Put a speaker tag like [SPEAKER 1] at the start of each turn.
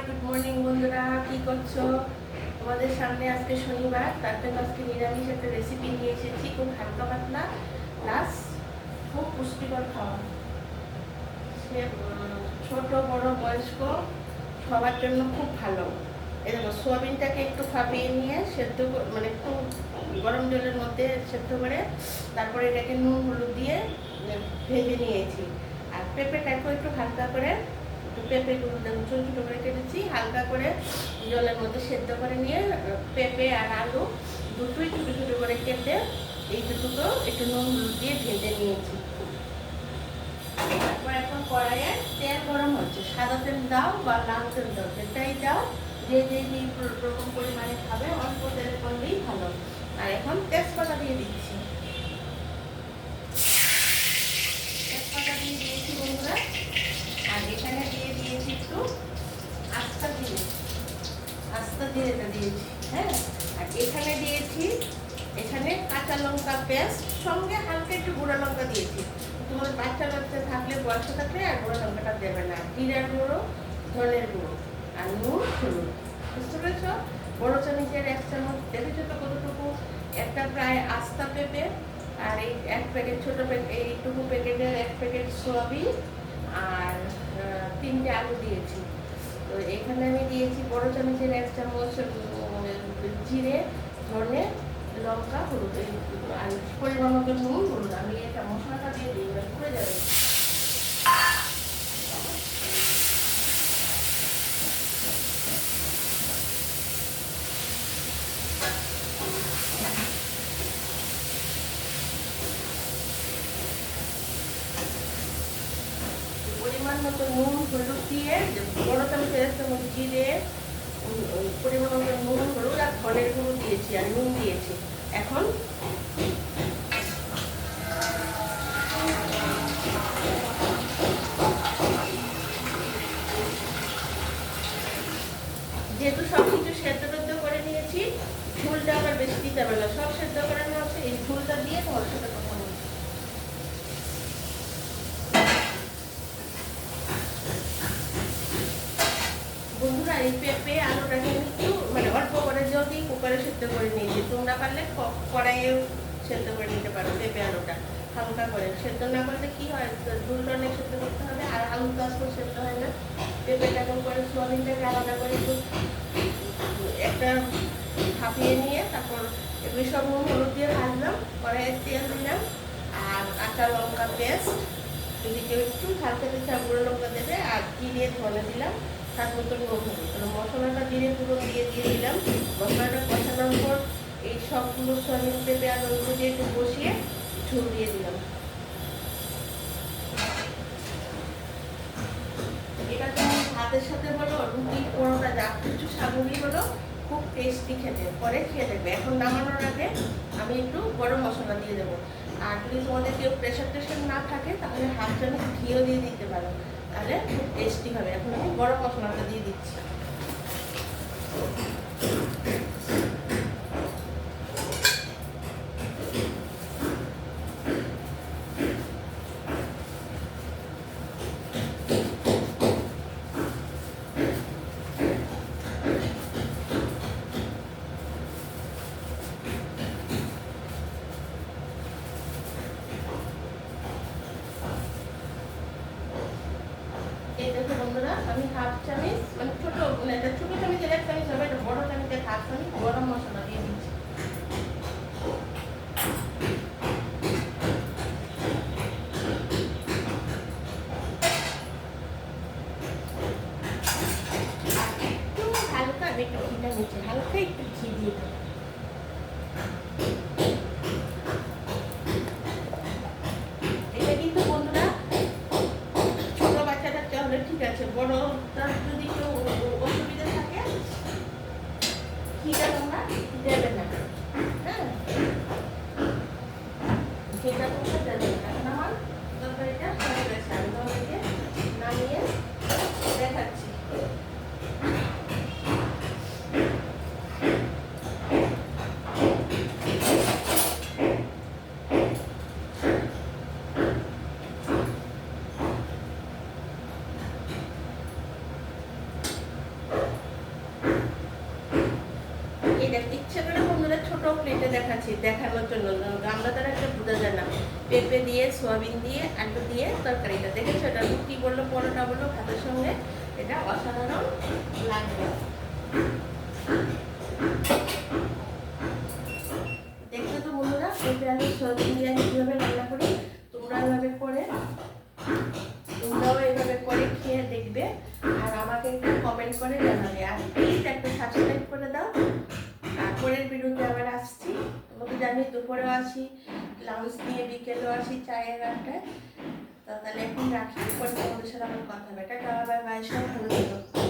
[SPEAKER 1] Good morning বন্ধুরা, কি করছো? তোমাদের সামনে আজকে শনিবার, তার জন্য আজকে নিরামিষ একটা রেসিপি নিয়ে এসেছি। খুব হালকা পাতলা প্লাস খুব পুষ্টিকর খাওয়া। সে ছোট বড় বয়স্ক সবার জন্য খুব ভালো। এরকম সোয়াবিনটাকে একটু ফাঁপিয়ে নিয়ে সেদ্ধ মানে একটু গরম জলের মধ্যে সেদ্ধ করে তারপরে এটাকে নুন হলুদ দিয়ে ভেজে নিয়েছি। আর পেঁপেটাকেও একটু হালকা করে পেঁপেগুলো ছোটো ছোটো করে কেটেছি, হালকা করে জলের মধ্যে সেদ্ধ করে নিয়ে পেঁপে আর আলু দুটোই ছোটো ছোটো করে কেটে এই দুটো একটু নুন হলুদ দিয়ে ভেজে নিয়েছি। তারপর এখন কড়াইয়ে তেল গরম হচ্ছে, সাদা তেল দাও বা লাল তেল দাও, যেটাই দাও, যে রকম পরিমাণে খাবে অল্প তেল করলেই ভালো। আর এখন তেজপাতা দিয়ে দিচ্ছি, তেজপাতা দিয়ে দিয়েছি বন্ধুরা। আর এখানে দিয়ে দিয়েছি একটু আস্তা জিরেটা দিয়েছি, হ্যাঁ। আর এখানে দিয়েছি কাঁচা লঙ্কা পেস্ট, সঙ্গে হালকা একটু গুঁড়া লঙ্কা দিয়েছি। তোমার বাচ্চা থাকলে বয়স থাকলে আর গুঁড়া লঙ্কাটা দেবে না। জিরার গুঁড়ো, ধনের গুঁড়ো আর নুন হলুদ, বুঝতে পেরেছ? বড় চামচের 1 চামচ, দেখেছো তো কতটুকু? একটা প্রায় আস্তা পেঁপে, আর এই 1 প্যাকেট ছোটো এইটুকু প্যাকেটের 1 প্যাকেট সোয়াবিন, আর 3টে আলু দিয়েছি। তো এখানে আমি দিয়েছি বড় চামচের 1 চামচ জিরে, ধনে, লঙ্কা, হলুদ, আর পরিমাণ মতো নুন হলুদ। আমি এটা মশলাটা দিয়ে দিই, পুড়ে যাবে। পরিমাণ মতো নুন হলুদ দিয়ে, বড় চামচের 1 চামচ জিরে, পরিমাণ মতো নুন হলুদ আর ধনের গুঁড়ো দিয়েছি আর নুন দিয়েছি। এখন যেহেতু সব কিছু সেদ্ধ করে নিয়েছি, ঝোলটা আবার বেশি দিতে হবে না, সব সেদ্ধ করে নেওয়া হচ্ছে। এই ঝোলটা দিয়ে তোমার সাথে কথা বলছি। বন্ধুরা, এই পেঁপে আলুটাকে একটু মানে অল্প করে জল দিয়ে কুকারে সেদ্ধ করে নিয়েছি। তোমরা পারলে কড়াইয়েও সেদ্ধ করে নিতে পারো। পেঁপে আলুটা হালকা করে সেদ্ধ না করলে কি হয়, ঝোলটা অনেক সেদ্ধ করতে হবে, আর আলু তো আসলে সেদ্ধ হয় না। পেঁপেটাকে করে সোয়াবিনটাকে আলাদা করে একটু একটা ভাপিয়ে নিয়ে তারপর এগুলি সব নুন হলুদ দিয়ে ভাজলাম, কড়াইয়ে তেল দিলাম, আর কাঁচা লঙ্কা পেস্ট, যদি কেউ একটু হালকা দিচ্ছে গুঁড়ো লঙ্কা দেবে, আর জিরে ধনে দিলাম, স্বাদ মতো নুন হলুদ। তাহলে মশলাটা জিরে গুঁড়ো দিয়ে দিলাম। মশলাটা কষানোর পর এই সবগুলো সয়াবিন পেঁপে আলুগুলো দিয়ে একটু বসিয়ে ঝোল দিয়ে দিলাম। এটা তুমি ভাতের সাথে বলো, রুটি, পরোটা, যা কিছু সামগ্রী বলো, খুব টেস্টি খেতে। পরে খেয়ে দেখবে। এখন নামানোর আগে আমি একটু গরম মশলা দিয়ে দেবো। আর যদি তোমাদের কেউ প্রেশার না থাকে তাহলে 1/2 চামচ ঘিও দিয়ে দিতে পারো, তাহলে খুব টেস্টি হবে। এখন আমি গরম মশলাটা দিয়ে দিচ্ছি। এই দেখো বন্ধুরা, আমি 1/2 চামচ মানে ছোটো চামচের 1 চামচ হবে, এটা বড় চামচের 1/2 চামচ গরম মশলা দিয়ে দিচ্ছি। একটু হালকা আমি একটু ঘিটা নিচ্ছি, হালকা একটু ঘি দিয়ে দেবো। এটা কিন্তু বন্ধুরা ছোট বাচ্চা টাচ্চা হলে ঠিক আছে, বড়টার যদি কেউ অসুবিধা থাকে ঘিটা তোমরা দেবে না, হ্যাঁ, ঘিটা তোমরা দেবে না। এখন আমার তরকারিটা হয়ে গেছে, আমি তোমাদেরকে নামিয়ে দেখাচ্ছি। ইচ্ছে করে বন্ধুরা ছোট প্লেটে দেখাচ্ছি দেখানোর জন্য, আমরা তারা একটা বোঝা যায় না। পেঁপে দিয়ে, সোয়াবিন দিয়ে, আলু দিয়ে তরকারিটা দেখেছো, এটা রুটি বললো, পরোটা বললো, ভাতের সঙ্গে এটা অসাধারণ লাগবে। দেখছো তো বন্ধুরা, পেঁপে আলু সোয়াবিন দিয়ে আমি কীভাবে রান্না করি, তোমরাও এইভাবে করে খেয়ে দেখবে, আর আমাকে একটু কমেন্ট করে জানাবে, আর প্লিজ একটা সাবস্ক্রাইব করে দাও। আর পরের ভিডিওতে আবার আসছি, তোমাকে জানি দুপুরেও আসি, লাঞ্চ নিয়ে বিকেলেও আসি চায়ের আড্ডায়। তাহলে এখন রাখি, পরে তোমাদের সাথে আমার কথা হবে। টাটা, বাই বাই, সবাই ভালো থেকো।